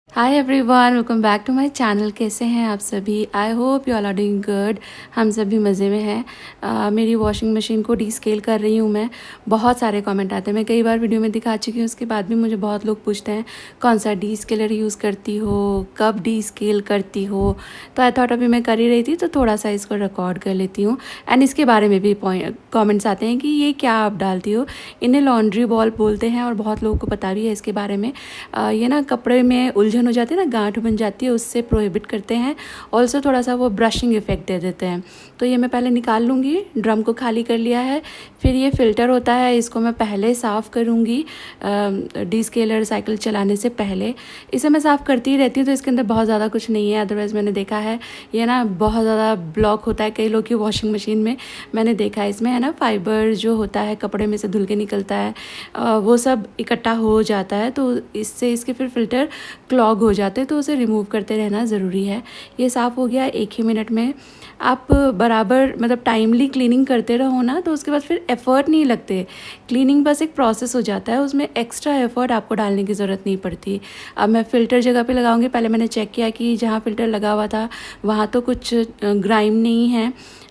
Hi everyone, welcome back to my channel. कैसे हैं आप सभी? I hope you all are doing good. हम सभी मज़े में हैं। मेरी वॉशिंग मशीन को डीस्केल कर रही हूँ मैं। बहुत सारे कमेंट आते हैं, मैं कई बार वीडियो में दिखा चुकी हूँ, उसके बाद भी मुझे बहुत लोग पूछते हैं कौन सा डीस्केलर यूज़ करती हो, कब डीस्केल करती हो। तो आई थॉट अभी मैं कर ही रही थी तो थोड़ा सा इसको रिकॉर्ड कर लेती हूँ। एंड इसके बारे में भी कॉमेंट्स आते हैं कि ये क्या आप डालती हो। इन्हें लॉन्ड्री बॉल बोलते हैं और बहुत लोगों को पता भी है इसके बारे में। ये ना कपड़े में उलझन हो जाती है ना, गांठ बन जाती है, उससे प्रोहिबिट करते हैं। ऑल्सो थोड़ा सा वो ब्रशिंग इफेक्ट दे देते हैं। तो ये मैं पहले निकाल लूँगी। ड्रम को खाली कर लिया है। फिर ये फ़िल्टर होता है, इसको मैं पहले साफ़ करूँगी डीस्केलर साइकिल चलाने से पहले। इसे मैं साफ़ करती ही रहती हूँ, तो इसके अंदर बहुत ज़्यादा कुछ नहीं है। अदरवाइज़ मैंने देखा है ये ना बहुत ज़्यादा ब्लॉक होता है कई लोग की वॉशिंग मशीन में। मैंने देखा है इसमें है ना फाइबर जो होता है कपड़े में से धुल के निकलता है, वो सब इकट्ठा हो जाता है, तो इससे इसके फिर फ़िल्टर क्लॉग हो जाते हैं, तो उसे रिमूव करते रहना ज़रूरी है। ये साफ़ हो गया 1 ही मिनट में। आप बराबर मतलब टाइमली क्लीनिंग करते रहो ना, तो उसके बाद फिर एफ़र्ट नहीं लगते। क्लीनिंग बस एक प्रोसेस हो जाता है, उसमें एक्स्ट्रा एफ़र्ट आपको डालने की ज़रूरत नहीं पड़ती। अब मैं फ़िल्टर जगह पे लगाऊंगी। पहले मैंने चेक किया कि जहाँ फ़िल्टर लगा हुआ था वहाँ तो कुछ ग्राइम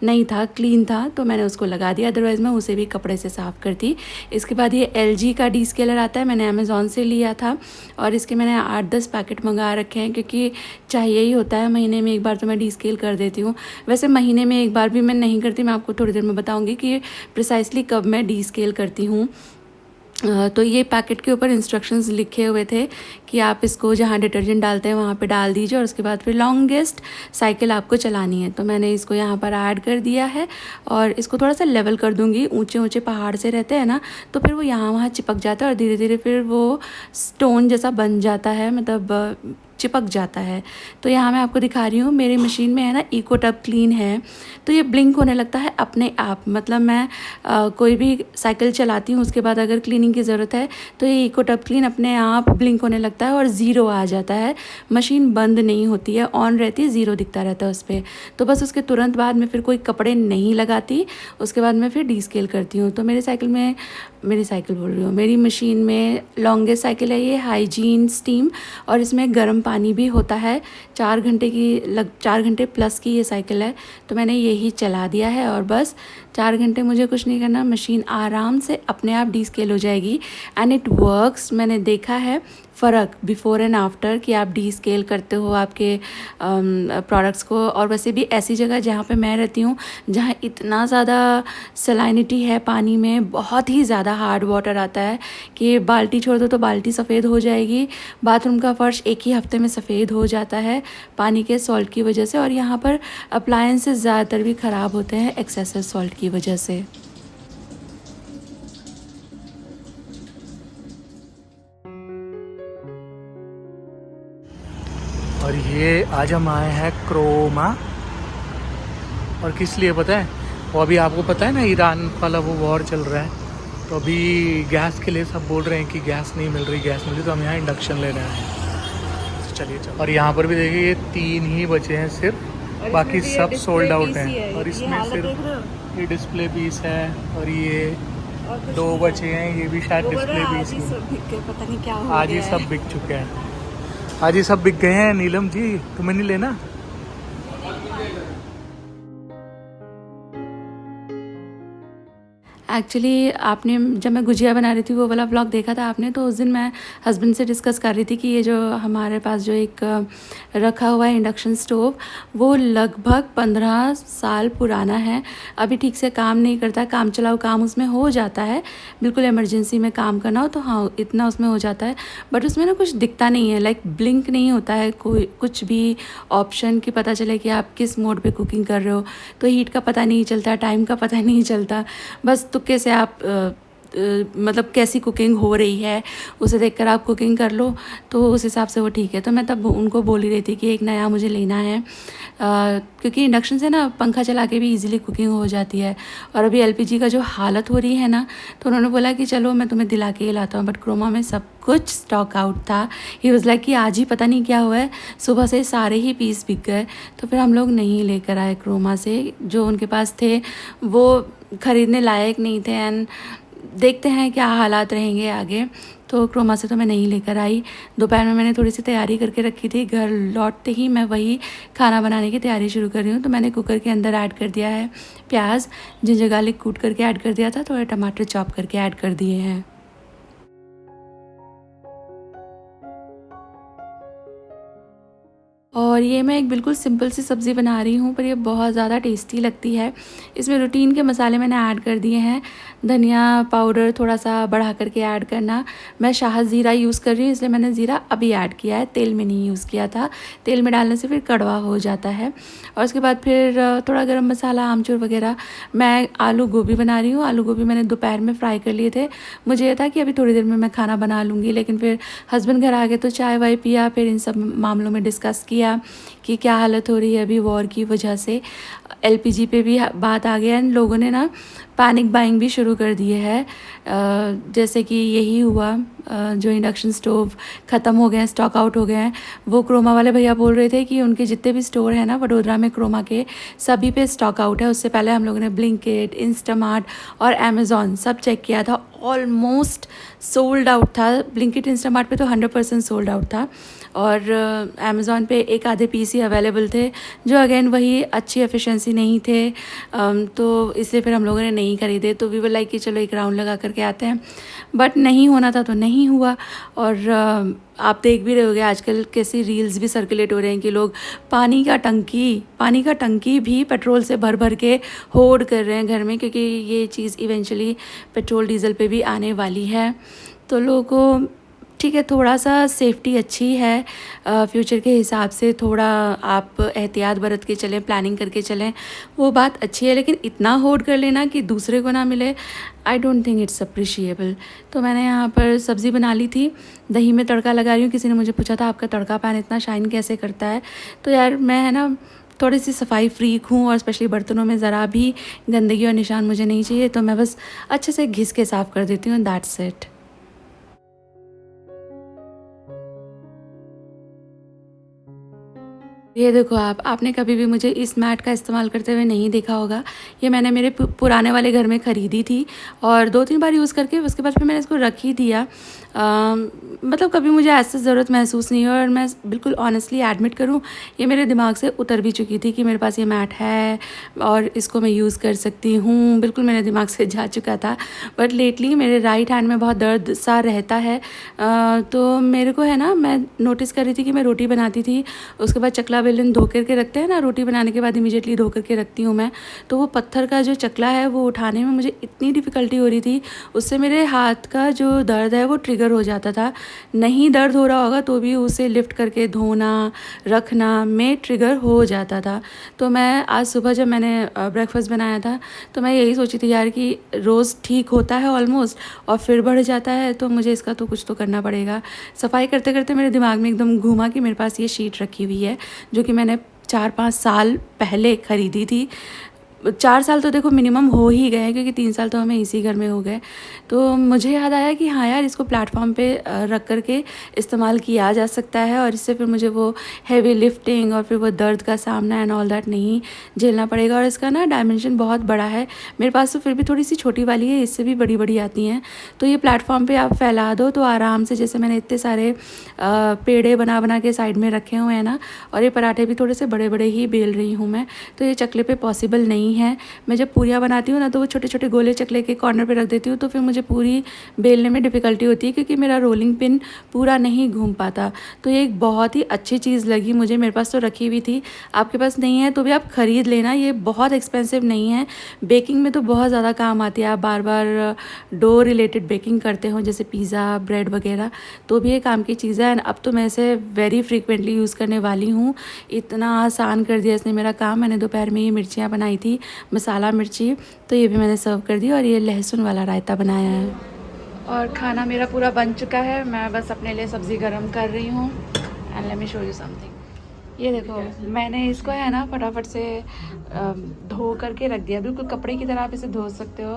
नहीं था, क्लीन था, तो मैंने उसको लगा दिया। अदरवाइज़ मैं उसे भी कपड़े से साफ़ करती। इसके बाद ये LG का डीस्केलर आता है, मैंने अमेज़ॉन से लिया था और इसके मैंने 8-10 पैकेट मंगा रखे हैं, क्योंकि चाहिए ही होता है। महीने में एक बार तो मैं डीस्केल कर देती हूँ। वैसे महीने में एक बार भी मैं नहीं करती, मैं आपको थोड़ी देर में बताऊँगी कि प्रिसाइसली कब मैं डीस्केल करती हूँ। तो ये पैकेट के ऊपर इंस्ट्रक्शंस लिखे हुए थे कि आप इसको जहाँ डिटर्जेंट डालते हैं वहाँ पे डाल दीजिए और उसके बाद फिर लॉन्गेस्ट साइकिल आपको चलानी है। तो मैंने इसको यहाँ पर ऐड कर दिया है और इसको थोड़ा सा लेवल कर दूँगी। ऊंचे ऊंचे पहाड़ से रहते हैं ना, तो फिर वो यहाँ वहाँ चिपक जाता है और धीरे धीरे फिर वो स्टोन जैसा बन जाता है, मतलब चिपक जाता है। तो यहाँ मैं आपको दिखा रही हूँ, मेरी मशीन में है ना इको टब क्लीन है, तो ये ब्लिंक होने लगता है अपने आप। मतलब मैं कोई भी साइकिल चलाती हूँ उसके बाद अगर क्लीनिंग की ज़रूरत है तो ये इको टब क्लीन अपने आप ब्लिंक होने लगता है और ज़ीरो आ जाता है। मशीन बंद नहीं होती है, ऑन रहती है, ज़ीरो दिखता रहता है उस पर। तो बस उसके तुरंत बाद मैं फिर कोई कपड़े नहीं लगाती, उसके बाद मैं फिर डीस्केल करती हूँ। तो मेरी मशीन में लॉन्गेस्ट साइकिल है ये, हाइजीन स्टीम, और इसमें गर्म पानी भी होता है। 4 घंटे प्लस की ये साइकिल है। तो मैंने यही चला दिया है और बस 4 घंटे मुझे कुछ नहीं करना, मशीन आराम से अपने आप डीस्केल हो जाएगी। And it works. मैंने देखा है फ़र्क बिफ़ोर एंड आफ्टर कि आप डीस्केल करते हो आपके प्रोडक्ट्स को। और वैसे भी ऐसी जगह जहाँ पे मैं रहती हूँ, जहाँ इतना ज़्यादा सलाइनिटी है पानी में, बहुत ही ज़्यादा हार्ड वाटर आता है कि बाल्टी छोड़ दो तो बाल्टी सफ़ेद हो जाएगी। बाथरूम का फ़र्श एक ही हफ्ते में सफ़ेद हो जाता है पानी के सॉल्ट की वजह से। और यहाँ पर अप्लायंसेस ज़्यादातर भी ख़राब होते हैं एक्सेसिव सॉल्ट की वजह से। और ये आज हम आए हैं क्रोमा। और किस लिए पता है? वो अभी आपको पता है ना, ईरान वाला वो वॉर चल रहा है, तो अभी गैस के लिए सब बोल रहे हैं कि गैस नहीं मिल रही, तो हम यहाँ इंडक्शन ले रहे हैं। तो चलिए और यहाँ पर भी देखिए ये 3 ही बचे हैं सिर्फ, बाकी सब सोल्ड आउट हैं। और इसमें सिर्फ ये डिस्प्ले पीस है और ये 2 बचे हैं, ये भी शायद डिस्प्ले पीस ही। पता नहीं क्या आज ही सब बिक चुके हैं, आज ही सब बिक गए हैं। नीलम जी, तुम्हें नहीं लेना? एक्चुअली आपने, जब मैं गुजिया बना रही थी वो वाला व्लॉग देखा था आपने, तो उस दिन मैं हस्बैंड से डिस्कस कर रही थी कि ये जो हमारे पास जो एक रखा हुआ है इंडक्शन स्टोव, वो लगभग 15 साल पुराना है। अभी ठीक से काम नहीं करता, काम चलाओ काम उसमें हो जाता है, बिल्कुल इमरजेंसी में काम करना हो तो हाँ इतना उसमें हो जाता है, बट उसमें ना कुछ दिखता नहीं है, लाइक ब्लिंक नहीं होता है कोई कुछ भी ऑप्शन कि पता चले कि आप किस मोड पे कुकिंग कर रहे हो। तो हीट का पता नहीं चलता, टाइम का पता नहीं चलता, बस तुक्के से आप मतलब कैसी कुकिंग हो रही है उसे देखकर आप कुकिंग कर लो, तो उस हिसाब से वो ठीक है। तो मैं तब उनको बोल ही रही थी कि एक नया मुझे लेना है, क्योंकि इंडक्शन से ना पंखा चला के भी इजीली कुकिंग हो जाती है। और अभी LPG का जो हालत हो रही है ना, तो उन्होंने बोला कि चलो मैं तुम्हें दिला के ही लाता हूँ, बट क्रोमा में सब कुछ स्टॉक आउट था। ही वाज लाइक कि आज ही पता नहीं क्या हुआ है, सुबह से सारे ही पीस बिक गए। तो फिर हम लोग नहीं लेकर आए क्रोमा से, जो उनके पास थे वो ख़रीदने लायक नहीं थे। एंड देखते हैं क्या हालात रहेंगे आगे। तो क्रोमा से तो मैं नहीं लेकर आई। दोपहर में मैंने थोड़ी सी तैयारी करके रखी थी, घर लौटते ही मैं वही खाना बनाने की तैयारी शुरू कर रही हूँ। तो मैंने कुकर के अंदर ऐड कर दिया है प्याज, जिंजर गार्लिक कूट करके ऐड कर दिया था, थोड़े टमाटर चॉप करके ऐड कर दिए हैं। और ये मैं एक बिल्कुल सिंपल सी सब्ज़ी बना रही हूँ, पर ये बहुत ज़्यादा टेस्टी लगती है। इसमें रूटीन के मसाले मैंने ऐड कर दिए हैं। धनिया पाउडर थोड़ा सा बढ़ा करके ऐड करना। मैं शाहद ज़ीरा यूज़ कर रही हूँ, इसलिए मैंने ज़ीरा अभी ऐड किया है, तेल में नहीं यूज़ किया था। तेल में डालने से फिर कड़वा हो जाता है। और उसके बाद फिर थोड़ा गरम मसाला, आमचूर वगैरह। मैं आलू गोभी बना रही हूँ। आलू गोभी मैंने दोपहर में फ्राई कर लिए थे। मुझे ये था कि अभी थोड़ी देर में मैं खाना बना लूँगी, लेकिन फिर हस्बैंड घर आ गए तो चाय वाय पिया, फिर इन सब मामलों में डिस्कस किया कि क्या हालत हो रही है अभी वॉर की वजह से। एलपीजी पे भी बात आ गया है। लोगों ने ना पैनिक बाइंग भी शुरू कर दिए है। जैसे कि यही हुआ, जो इंडक्शन स्टोव ख़त्म हो गए हैं, स्टॉक आउट हो गए हैं। वो क्रोमा वाले भैया बोल रहे थे कि उनके जितने भी स्टोर हैं ना वडोदरा में क्रोमा के, सभी पे स्टॉक आउट है। उससे पहले हम लोगों ने ब्लिंकिट, इंस्टामार्ट और अमेज़ॉन सब चेक किया था, ऑलमोस्ट सोल्ड आउट था। ब्लिंकिट, इंस्टामार्ट पे तो 100% सोल्ड आउट था, और अमेज़ॉन पे एक आधे पीस ही अवेलेबल थे, जो अगेन वही अच्छी एफिशिएंसी नहीं थे। तो इसलिए फिर हम लोगों ने नहीं खरीदे। तो वी वर लाइक कि चलो एक राउंड लगा करके आते हैं, बट नहीं होना था तो नहीं हुआ। और आप देख भी रहे होगे आजकल कैसी रील्स भी सर्कुलेट हो रहे हैं कि लोग पानी का टंकी भी पेट्रोल से भर भर के होड़ कर रहे हैं घर में, क्योंकि ये चीज़ इवेंचुअली पेट्रोल डीजल पे भी आने वाली है। तो लोगों को ठीक है, थोड़ा सा सेफ्टी अच्छी है, फ्यूचर के हिसाब से थोड़ा आप एहतियात बरत के चलें, प्लानिंग करके चलें, वो बात अच्छी है। लेकिन इतना होड़ कर लेना कि दूसरे को ना मिले, I don't think it's appreciable. तो मैंने यहाँ पर सब्ज़ी बना ली थी, दही में तड़का लगा रही हूँ। किसी ने मुझे पूछा था आपका तड़का पैन इतना शाइन कैसे करता है। तो यार मैं है ना थोड़ी सी सफाई फ्रीक हूँ, और स्पेशली बर्तनों में ज़रा भी गंदगी और निशान मुझे नहीं चाहिए, तो मैं बस अच्छे से घिस के साफ़ कर देती हूँ, दैट्स इट। ये देखो आपने कभी भी मुझे इस मैट का इस्तेमाल करते हुए नहीं देखा होगा। ये मैंने मेरे पुराने वाले घर में ख़रीदी थी, और 2-3 बार यूज़ करके उसके बाद फिर मैंने इसको रख ही दिया। मतलब कभी मुझे ऐसी ज़रूरत महसूस नहीं हुई, और मैं बिल्कुल ऑनेस्टली एडमिट करूँ, ये मेरे दिमाग से उतर भी चुकी थी कि मेरे पास ये मैट है और इसको मैं यूज़ कर सकती हूँ। बिल्कुल मेरे दिमाग से जा चुका था। बट लेटली मेरे राइट हैंड में बहुत दर्द सा रहता है। तो मेरे को है ना, मैं नोटिस कर रही थी कि मैं रोटी बनाती थी, उसके बाद चकला बेलन धो करके रखते हैं ना, रोटी बनाने के बाद इमीडिएटली धो करके रखती हूँ मैं। तो वो पत्थर का जो चकला है वो उठाने में मुझे इतनी डिफ़िकल्टी हो रही थी, उससे मेरे हाथ का जो दर्द है वो ट्रिगर हो जाता था। नहीं दर्द हो रहा होगा तो भी उसे लिफ्ट करके धोना रखना में ट्रिगर हो जाता था। तो मैं आज सुबह जब मैंने ब्रेकफास्ट बनाया था, तो मैं यही सोची थी यार कि रोज़ ठीक होता है ऑलमोस्ट, और फिर बढ़ जाता है, तो मुझे इसका तो कुछ तो करना पड़ेगा। सफाई करते करते मेरे दिमाग में एकदम घूमा कि मेरे पास ये शीट रखी हुई है, जो कि मैंने 4-5 साल पहले ख़रीदी थी। 4 साल तो देखो मिनिमम हो ही गए हैं, क्योंकि 3 साल तो हमें इसी घर में हो गए। तो मुझे याद आया कि हाँ यार, इसको प्लेटफॉर्म पे रख करके इस्तेमाल किया जा सकता है, और इससे फिर मुझे वो हैवी लिफ्टिंग और फिर वो दर्द का सामना एंड ऑल दैट नहीं झेलना पड़ेगा। और इसका ना डायमेंशन बहुत बड़ा है, मेरे पास तो फिर भी थोड़ी सी छोटी वाली है, इससे भी बड़ी बड़ी आती हैं। तो ये प्लेटफॉर्म पे आप फैला दो तो आराम से, जैसे मैंने इतने सारे पेड़े बना बना के साइड में रखे हुए हैं ना, और ये पराठे भी थोड़े से बड़े बड़े ही बेल रही हूँ मैं, तो ये चकले पे पॉसिबल नहीं है। मैं जब पूरियाँ बनाती हूँ ना, तो वो छोटे छोटे गोले चकले के कॉर्नर पे रख देती हूँ, तो फिर मुझे पूरी बेलने में डिफ़िकल्टी होती है, क्योंकि मेरा रोलिंग पिन पूरा नहीं घूम पाता। तो ये एक बहुत ही अच्छी चीज़ लगी मुझे। मेरे पास तो रखी हुई थी, आपके पास नहीं है तो भी आप ख़रीद लेना, ये बहुत एक्सपेंसिव नहीं है। बेकिंग में तो बहुत ज़्यादा काम आती है, आप बार बार डो रिलेटेड बेकिंग करते हो, जैसे पिज़्ज़ा, ब्रेड वगैरह, तो भी ये काम की चीज़ है। एंड अब तो मैं इसे वेरी फ्रीक्वेंटली यूज़ करने वाली हूँ। इतना आसान कर दिया इसने मेरा काम। मैंने दोपहर में ये मिर्चियाँ बनाई थी, मसाला मिर्ची, तो ये भी मैंने सर्व कर दी, और ये लहसुन वाला रायता बनाया है। और खाना मेरा पूरा बन चुका है, मैं बस अपने लिए सब्ज़ी गरम कर रही हूँ। And let me show you something. ये देखो, मैंने इसको है ना फटाफट से धो करके रख दिया, बिल्कुल कपड़े की तरह आप इसे धो सकते हो,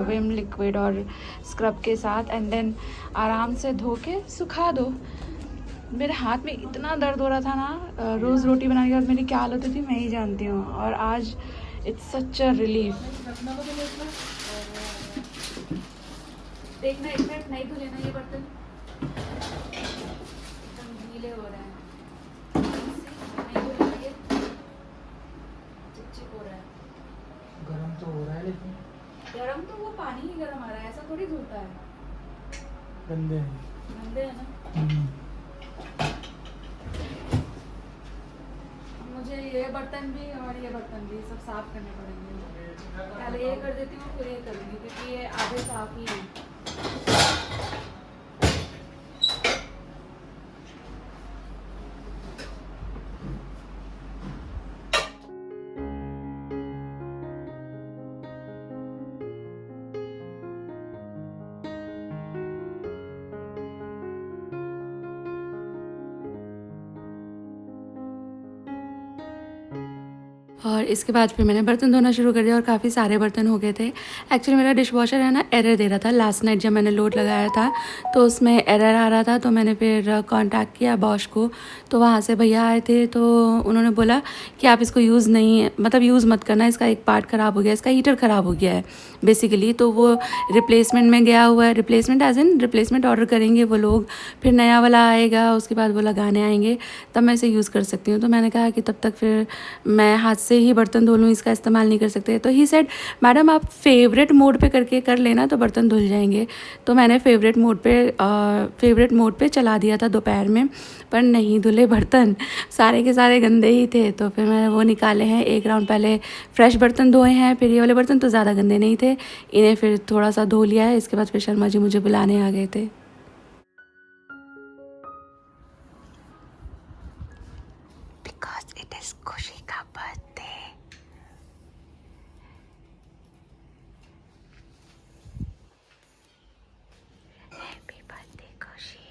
विम लिक्विड और स्क्रब के साथ, एंड देन आराम से धो के सुखा दो। मेरे हाथ में इतना दर्द हो रहा था ना, रोज़ रोटी बनाने के बाद मेरी क्या हालत होती मैं ही जानती हूँ, और आज इट्स सच अ रिलीफ। देखना एक मिनट, नहीं धुले ना ये बर्तन, एकदम गीले हो रहे हैं, नहीं धुले ना ये, चिपचिप हो रहा है। गरम तो हो रहा है लेकिन गरम तो वो पानी ही गरम आ रहा है, ऐसा थोड़ी धुलता है। गंदे हैं। गंदे है ना। मुझे ये बर्तन भी और ये बर्तन भी सब साफ करने पड़ेंगे। पहले ये कर देती हूँ फिर ये करूँगी, क्योंकि ये आधे साफ ही हैं। और इसके बाद फिर मैंने बर्तन धोना शुरू कर दिया और काफ़ी सारे बर्तन हो गए थे। एक्चुअली मेरा डिश वॉशर है ना एरर दे रहा था। लास्ट नाइट जब मैंने लोड लगाया था तो उसमें एरर आ रहा था, तो मैंने फिर कांटेक्ट किया बॉश को। तो वहाँ से भैया आए थे, तो उन्होंने बोला कि आप इसको यूज़ मत करना, इसका एक पार्ट ख़राब हो गया, इसका हीटर ख़राब हो गया है बेसिकली। तो वो रिप्लेसमेंट में गया हुआ है, replacement as in replacement order करेंगे वो लोग, फिर नया वाला आएगा, उसके बाद वो लगाने आएंगे, तब मैं इसे यूज़ कर सकती हूँ। तो मैंने कहा कि तब तक फिर मैं हाथ से ही बर्तन धो लूँ, इसका इस्तेमाल नहीं कर सकते। तो ही सेड मैडम आप फेवरेट मोड पे करके कर लेना तो बर्तन धुल जाएंगे। तो मैंने फेवरेट मोड पे चला दिया था दोपहर में, पर नहीं धुले बर्तन, सारे के सारे गंदे ही थे। तो फिर मैंने वो निकाले हैं, एक राउंड पहले फ्रेश बर्तन धोए हैं, फिर ये वाले बर्तन तो ज़्यादा गंदे नहीं थे, इन्हें फिर थोड़ा सा धो लिया है। इसके बाद फिर शर्मा जी मुझे बुलाने आ गए थे। Because it is खुशी का बर्थडे। हैप्पी बर्थडे खुशी।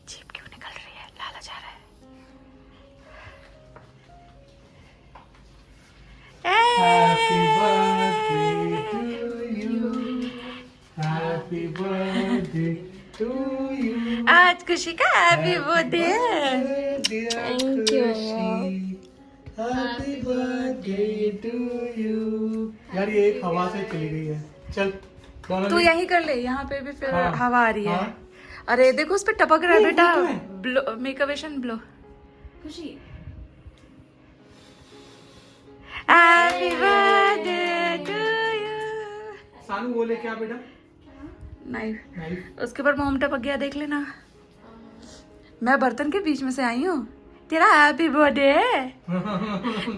जीभ क्यों निकल रही है, लाला जा रहा है। Happy birthday to you. Happy birthday to you. आज खुशी का हैप्पी बर्थडे है। Thank you. Happy birthday to you. यार ये एक हवा से चली गई है। चल तू यही कर ले, यहाँ पे भी फिर हाँ, हवा आ रही है। हाँ। अरे देखो उस पे टपक रहा है ये बेटा, वो तो make a wish and blow. खुशी हैप्पी बर्थडे टू यू। सानू बोले क्या बेटा? नाइफ, नहीं। उसके ऊपर मोम टपक गया, देख लेना। मैं बर्तन के बीच में से आई हूँ, तेरा हैप्पी बर्थडे है।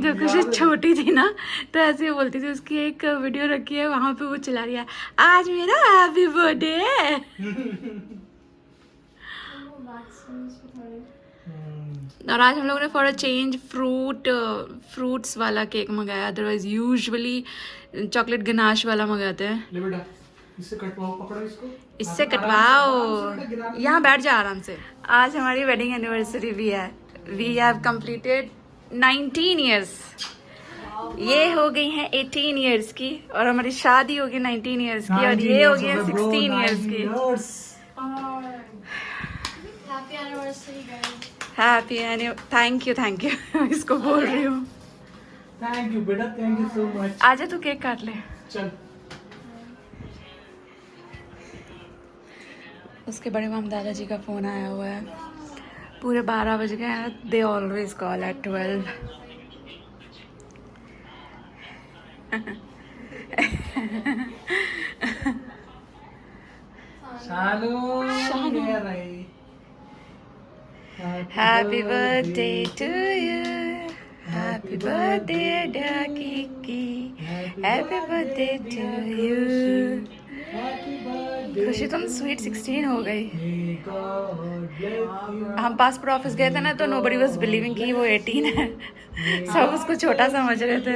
जब खुशी छोटी थी ना तो ऐसे ही बोलती थी, उसकी एक वीडियो रखी है, वहां पे वो चिल्ला रही है आज मेरा हैप्पी बर्थडे है। और आज हम लोगों ने फॉर अ चेंज फ्रूट्स वाला केक मंगाया, अदरवाइज यूजुअली चॉकलेट गनाश वाला मंगाते हैं। ले बेटा इससे कटवाओ, पकड़ो इसको, इससे आराम से कटवाओ, बेटा, गिरा मत। यहाँ बैठ जा आराम से। आज हमारी वेडिंग एनिवर्सरी भी है। We have completed 19 years. ये हो गई हैं 18 ईयर्स की, और हमारी शादी होगी 19 ईयर्स की, और ये हो गई है 16 ईयर्स की। Happy anniversary guys. Happy thank you इसको बोल रही हूँ। थैंक यू बेटा, थैंक यू सो मच। आजा तू केक काट ले। चल उसके बड़े माम दादाजी का फ़ोन आया हुआ है, पूरे 12 बज गए हैं। They always call at 12। Shanu happy birthday to you, happy birthday dear Kiki, happy birthday to you. खुशी तुम स्वीट 16 हो गई। हम पासपोर्ट ऑफिस गए थे ना, तो नोबडी वाज बिलीविंग कि वो 18 है। सब उसको छोटा समझ रहे थे।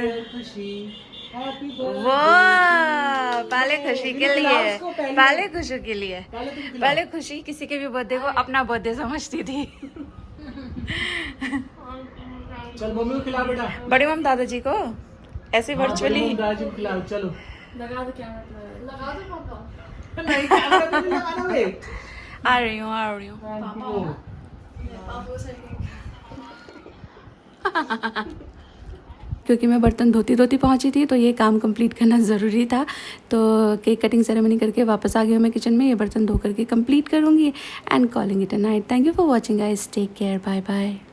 वो पहले खुशी के लिए, पहले खुशी के लिए, पहले खुशी किसी के भी बर्थडे को अपना बर्थडे समझती थी। चल मम्मी को खिला बेटा, बड़ी मम दादाजी को ऐसे वर्चुअली दादाजी को खिलाओ। चलो लगा दो कैमरा, लगा दो पापा। नहीं कैमरा पे नहीं लगाना बे। आ रही हूँ। पापा से क्योंकि मैं बर्तन धोती धोती पहुंची थी तो ये काम कंप्लीट करना ज़रूरी था। तो केक कटिंग सेरेमनी करके वापस आ गई हूँ मैं किचन में, ये बर्तन धो करके कंप्लीट करूँगी and calling it a night. Thank you for watching guys, take care, bye bye.